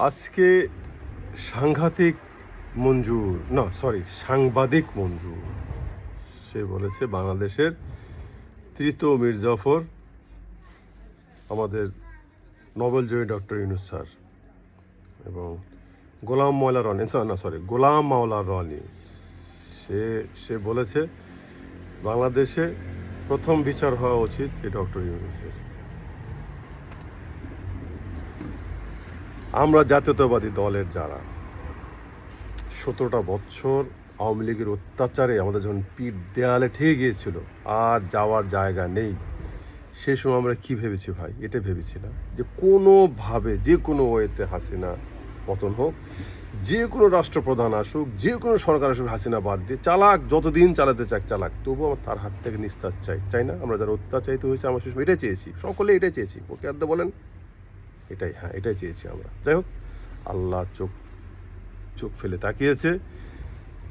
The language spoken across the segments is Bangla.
আজকে সাংবাদিক মঞ্জুর সে বলেছে বাংলাদেশের তৃতীয় মীর জাফর আমাদের নোবেলজয়ী ডক্টর ইউনূস স্যার এবং গোলাম মাওলা রনি সে বলেছে বাংলাদেশে প্রথম বিচার হওয়া উচিত এই ডক্টর ইউনূসের। আমরা জাতীয়তাবাদী দলের যারা 17টা বছর আওয়ামী লীগের অত্যাচারে আমাদের যখন পিঠ দেয়ালে ঠেকে গিয়েছিল আর যাওয়ার জায়গা নেই, সেই সময় আমরা কি ভেবেছি ভাই? এটা ভেবেছিলাম যে কোনোভাবে যে কোনো ওয়েতে হাসিনা পতন হোক, যে কোনো রাষ্ট্রপ্রধান আসুক, যে কোনো সরকার আসুক, হাসিনা বাদ দিয়ে চালাক, যতদিন চালাতে চালাক, তবুও তার হাত থেকে নিস্তার চাই না? আমরা যারা অত্যাচারিত হয়েছে আমরা সেই সময় এটাই চেয়েছি, সকলে এটাই চেয়েছি। ওকে আদ্য বলেন এটাই চেয়েছি আমরা। যাই হোক, আল্লাহ চোখ ফেলে তাকিয়েছে।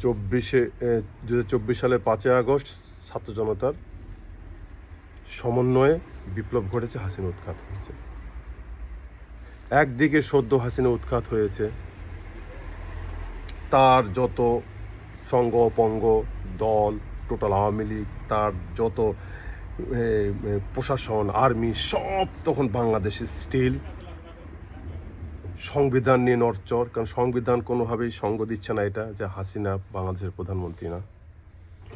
2024 সালের 5ই আগস্ট ছাত্র জনতার সমন্বয়ে বিপ্লব ঘটেছে, হাসিনা উৎখাত হয়েছে। একদিকে সদ্য হাসিনা উৎখাত হয়েছে, তার যত সঙ্গ পঙ্গ দল, টোটাল আওয়ামী লীগ, তার যত প্রশাসন, আর্মি, সব তখন বাংলাদেশের স্টিল সংবিধান নিয়ে নড়চড়। কারণ সংবিধান কোনোভাবেই সঙ্গ দিচ্ছে না এটা যে হাসিনা বাংলাদেশের প্রধানমন্ত্রী না,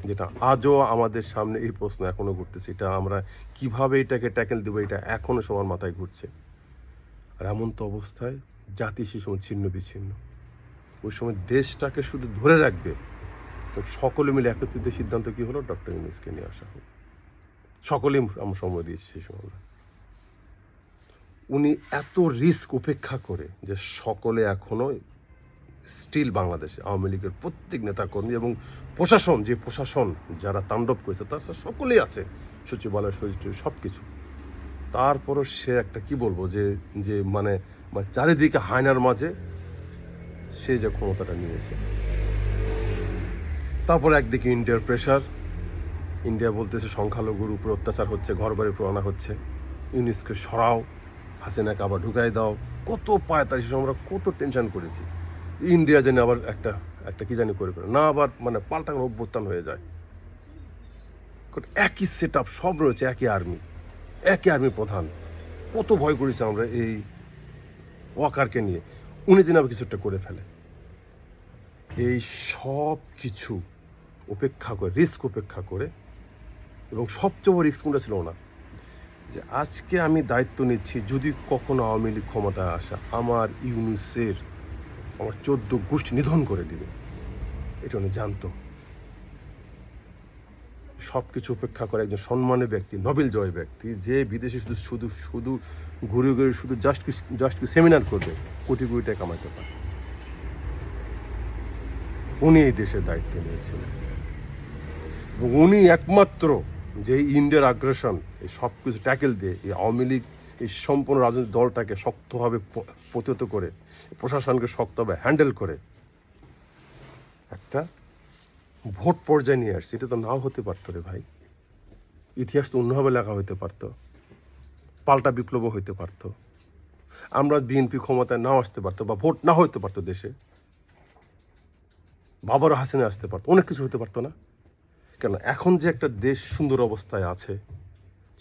যেটা আজও আমাদের সামনে এই প্রশ্ন এখনও ঘুরতেছে। এটা আমরা কিভাবে এটাকে ট্যাকেল দেবো, এটা এখনও সবার মাথায় ঘুরছে। আর এমন তো অবস্থায় জাতি সে সময় ছিন্ন বিচ্ছিন্ন। ওই সময় দেশটাকে শুধু ধরে রাখবে, তো সকলে মিলে একত্রিত সিদ্ধান্ত কী হলো? ডক্টর ইউনূসকে নিয়ে আসা হলো। সকলেই আমরা সময় দিয়েছি সেই সময়। উনি এত রিস্ক উপেক্ষা করে যে সকলে এখনও স্টিল বাংলাদেশে আওয়ামী লীগের প্রত্যেক নেতাকর্মী এবং প্রশাসন যারা তাণ্ডব করেছে তার সকলেই আছে, সচিবালয় সচিব সব কিছু। তারপরও সে একটা কি বলবো যে মানে চারিদিকে হায়নার মাঝে সে যে ক্ষমতাটা নিয়েছে। তারপর একদিকে ইন্ডিয়ার প্রেশার, ইন্ডিয়া বলতেছে সংখ্যালঘুর উপর অত্যাচার হচ্ছে, ঘর বাড়ি পুরানো হচ্ছে, ইউনূসকে সরাও, হাসিনাকে আবার ঢুকাই দাও। কত পায়তারি আমরা কত টেনশন করেছি। ইন্ডিয়া যেন আবার একটা কি জানি করে না, আবার পাল্টা অভ্যুত্থান হয়ে যায়। একই সেট আপ, সব রয়েছে, একই আর্মি প্রধান। কত ভয় করেছি আমরা এই ওয়াকারকে নিয়ে, উনি যেন আবার কিছু একটা করে ফেলে। এই সব কিছু উপেক্ষা করে, রিস্ক উপেক্ষা করে, এবং সবচেয়ে বড় রিস্ক কোনটা ছিল না, যে আজকে আমি দায়িত্ব নিচ্ছি, যদি কখনো আওয়ামী লীগ ক্ষমতায় আসা, আমার ইউনূসের আমার 14 গোষ্ঠী নিধন করে দিবে, এটা উনি জানতো। সব কিছু উপেক্ষা করে একজন সম্মানের ব্যক্তি, নোবেল জয় ব্যক্তি, যে বিদেশে শুধু ঘুরে শুধু জাস্ট সেমিনার করবে, কোটি টাকা কামাইতে পারে, উনি এই দেশের দায়িত্ব নিয়েছিলেন। এবং উনি একমাত্র যে ইন্ডিয়ার আগ্রাসন, এই সব কিছু ট্যাকেল দিয়ে এই আওয়ামী লীগ, এই সম্পূর্ণ রাজনৈতিক দলটাকে শক্তভাবে প্রতিহত করে, প্রশাসনকে শক্তভাবে হ্যান্ডেল করে একটা ভোট পর্যায়ে নিয়ে আসছে। এটা তো নাও হতে পারতো রে ভাই, ইতিহাস তো অন্যভাবে লেখা হইতে পারতো, পাল্টা বিপ্লবও হইতে পারতো, আমরা বিএনপি ক্ষমতায় নাও আসতে পারতো, বা ভোট না হইতে পারতো দেশে, বাবারও হাসিনা আসতে পারতো, অনেক কিছু হতে পারতো না। কেন এখন যে একটা দেশ সুন্দর অবস্থায় আছে,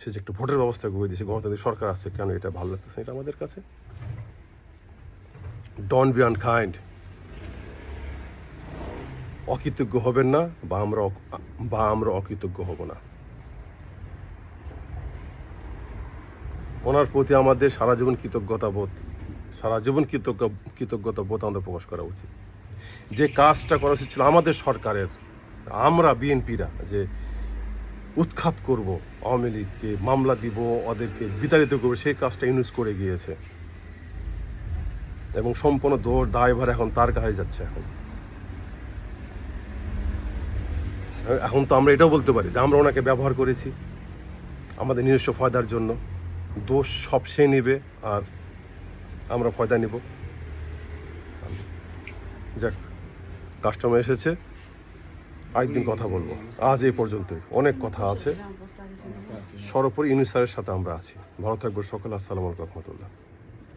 সে যে একটা ভোটের ব্যবস্থা করে দিয়েছে, গণতান্ত্রিক সরকার আছে, কেন এটা ভালো লাগতেছে এটা আমাদের কাছে? Don't be unkind. অকৃতজ্ঞ হবেন না, বা আমরা অকৃতজ্ঞ হব না। ওনার প্রতি আমাদের সারা জীবন কৃতজ্ঞতা বোধ আমাদের প্রকাশ করা উচিত। যে কাজটা করা উচিত ছিল আমাদের সরকারের, আমরা বিএনপিরা যে উৎখাত করব আওয়ামী লীগকে, মামলা দিব, ওদেরকে বিতাড়িত করবো, সেই কাজটা ইউনূস করে গিয়েছে, এবং সম্পূর্ণ দায়ভার এখন তার কাছে যাচ্ছে। এখন তো আমরা এটাও বলতে পারি যে আমরা ওনাকে ব্যবহার করেছি আমাদের নিজস্ব ফায়দার জন্য। দোষ সব সে নেবে আর আমরা ফায়দা নিব। যাক, কাস্টমার এসেছে, আরেকদিন কথা বলবো। আজ এই পর্যন্তই, অনেক কথা আছে। সর্বোপরি ইউনূস স্যারের সাথে আমরা আছি। ভালো থাকবো সকলে। আসসালামু আলাইকুম রহমতুল্লাহ।